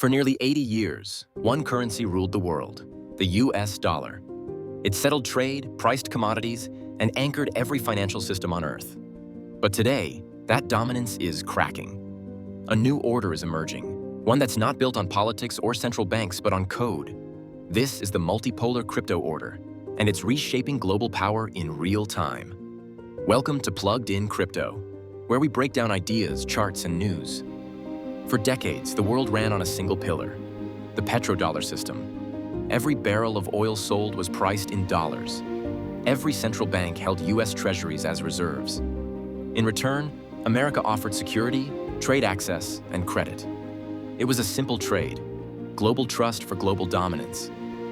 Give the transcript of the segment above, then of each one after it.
For nearly 80 years, one currency ruled the world, the US dollar. It settled trade, priced commodities, and anchored every financial system on Earth. But today, that dominance is cracking. A new order is emerging, one that's not built on politics or central banks, but on code. This is the Multipolar Crypto Order, and it's reshaping global power in real time. Welcome to Plugged In Crypto, where we break down ideas, charts, and news. For decades, the world ran on a single pillar, the petrodollar system. Every barrel of oil sold was priced in dollars. Every central bank held US treasuries as reserves. In return, America offered security, trade access, and credit. It was a simple trade, global trust for global dominance.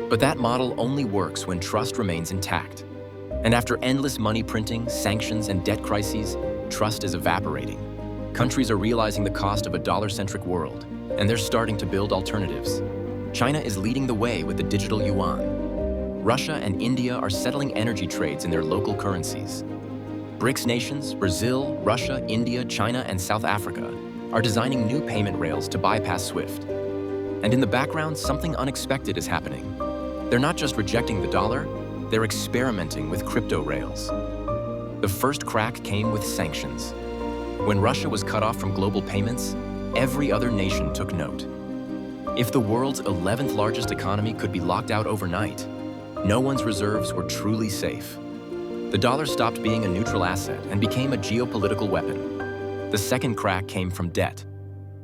But that model only works when trust remains intact. And after endless money printing, sanctions, and debt crises, trust is evaporating. Countries are realizing the cost of a dollar-centric world, and they're starting to build alternatives. China is leading the way with the digital yuan. Russia and India are settling energy trades in their local currencies. BRICS nations, Brazil, Russia, India, China, and South Africa, are designing new payment rails to bypass SWIFT. And in the background, something unexpected is happening. They're not just rejecting the dollar, they're experimenting with crypto rails. The first crack came with sanctions. When Russia was cut off from global payments, every other nation took note. If the world's 11th largest economy could be locked out overnight, no one's reserves were truly safe. The dollar stopped being a neutral asset and became a geopolitical weapon. The second crack came from debt.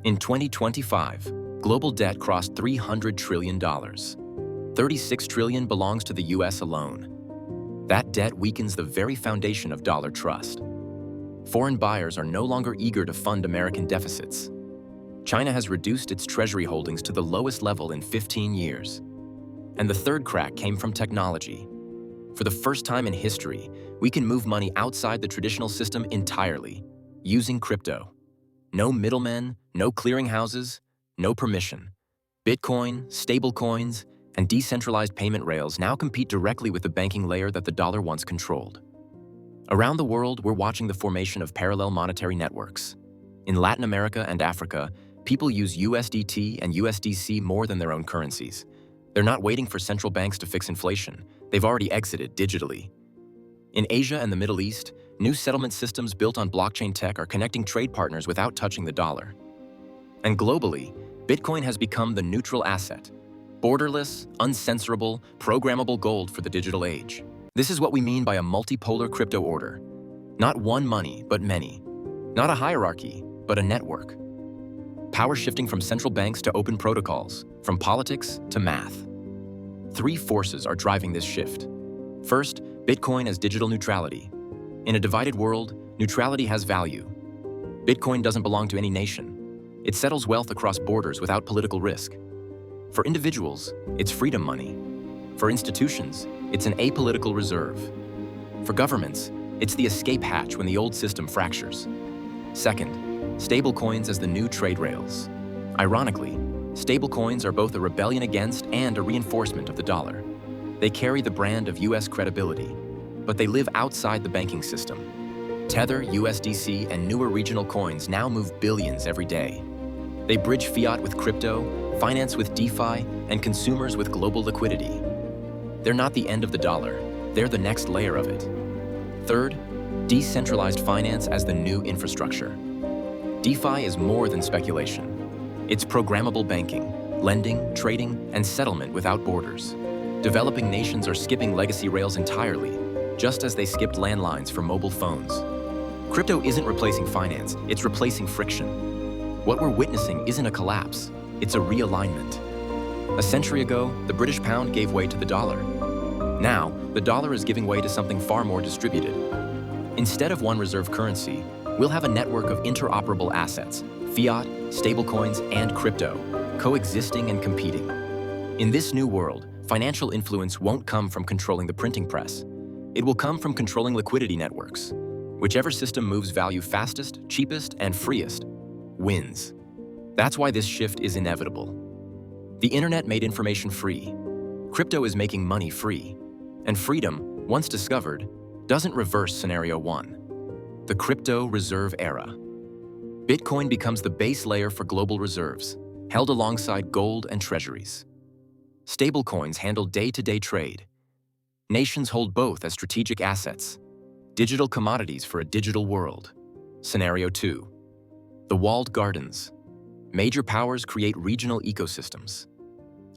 In 2025, global debt crossed $300 trillion. $36 trillion belongs to the US alone. That debt weakens the very foundation of dollar trust. Foreign buyers are no longer eager to fund American deficits. China has reduced its treasury holdings to the lowest level in 15 years. And the third crack came from technology. For the first time in history, we can move money outside the traditional system entirely, using crypto. No middlemen, no clearinghouses, no permission. Bitcoin, stablecoins, and decentralized payment rails now compete directly with the banking layer that the dollar once controlled. Around the world, we're watching the formation of parallel monetary networks. In Latin America and Africa, people use USDT and USDC more than their own currencies. They're not waiting for central banks to fix inflation. They've already exited digitally. In Asia and the Middle East, new settlement systems built on blockchain tech are connecting trade partners without touching the dollar. And globally, Bitcoin has become the neutral asset, borderless, uncensorable, programmable gold for the digital age. This is what we mean by a multipolar crypto order. Not one money, but many. Not a hierarchy, but a network. Power shifting from central banks to open protocols, from politics to math. Three forces are driving this shift. First, Bitcoin as digital neutrality. In a divided world, neutrality has value. Bitcoin doesn't belong to any nation. It settles wealth across borders without political risk. For individuals, it's freedom money. For institutions, it's an apolitical reserve. For governments, it's the escape hatch when the old system fractures. Second, stablecoins as the new trade rails. Ironically, stablecoins are both a rebellion against and a reinforcement of the dollar. They carry the brand of US credibility, but they live outside the banking system. Tether, USDC, and newer regional coins now move billions every day. They bridge fiat with crypto, finance with DeFi, and consumers with global liquidity. They're not the end of the dollar, they're the next layer of it. Third, decentralized finance as the new infrastructure. DeFi is more than speculation. It's programmable banking, lending, trading, and settlement without borders. Developing nations are skipping legacy rails entirely, just as they skipped landlines for mobile phones. Crypto isn't replacing finance, it's replacing friction. What we're witnessing isn't a collapse, it's a realignment. A century ago, the British pound gave way to the dollar. Now, the dollar is giving way to something far more distributed. Instead of one reserve currency, we'll have a network of interoperable assets, fiat, stablecoins, and crypto, coexisting and competing. In this new world, financial influence won't come from controlling the printing press. It will come from controlling liquidity networks. Whichever system moves value fastest, cheapest, and freest wins. That's why this shift is inevitable. The internet made information free. Crypto is making money free. And freedom, once discovered, doesn't reverse scenario one. The crypto reserve era. Bitcoin becomes the base layer for global reserves. held alongside gold and treasuries. Stablecoins handle day-to-day trade. Nations hold both as strategic assets, digital commodities for a digital world. Scenario 2. The walled gardens. Major powers create regional ecosystems.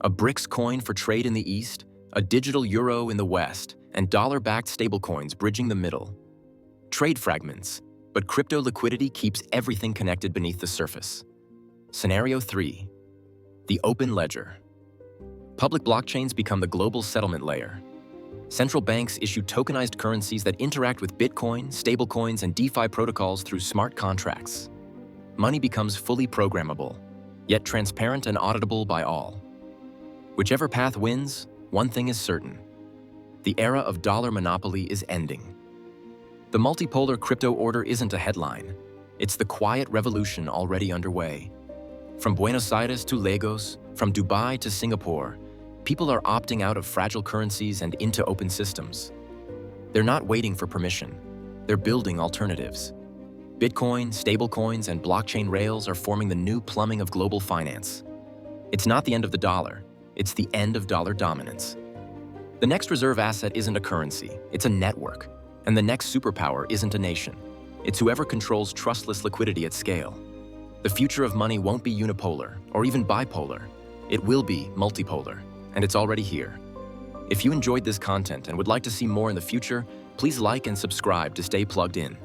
A BRICS coin for trade in the East, a digital euro in the West, and dollar-backed stablecoins bridging the middle. Trade fragments, but crypto liquidity keeps everything connected beneath the surface. Scenario 3. The open ledger. Public blockchains become the global settlement layer. Central banks issue tokenized currencies that interact with Bitcoin, stablecoins, and DeFi protocols through smart contracts. Money becomes fully programmable, yet transparent and auditable by all. Whichever path wins, one thing is certain. The era of dollar monopoly is ending. The multipolar crypto order isn't a headline. It's the quiet revolution already underway. From Buenos Aires to Lagos, from Dubai to Singapore, people are opting out of fragile currencies and into open systems. They're not waiting for permission. They're building alternatives. Bitcoin, stablecoins, and blockchain rails are forming the new plumbing of global finance. It's not the end of the dollar. It's the end of dollar dominance. The next reserve asset isn't a currency. It's a network. And the next superpower isn't a nation. It's whoever controls trustless liquidity at scale. The future of money won't be unipolar or even bipolar. It will be multipolar, and it's already here. If you enjoyed this content and would like to see more in the future, please like and subscribe to stay plugged in.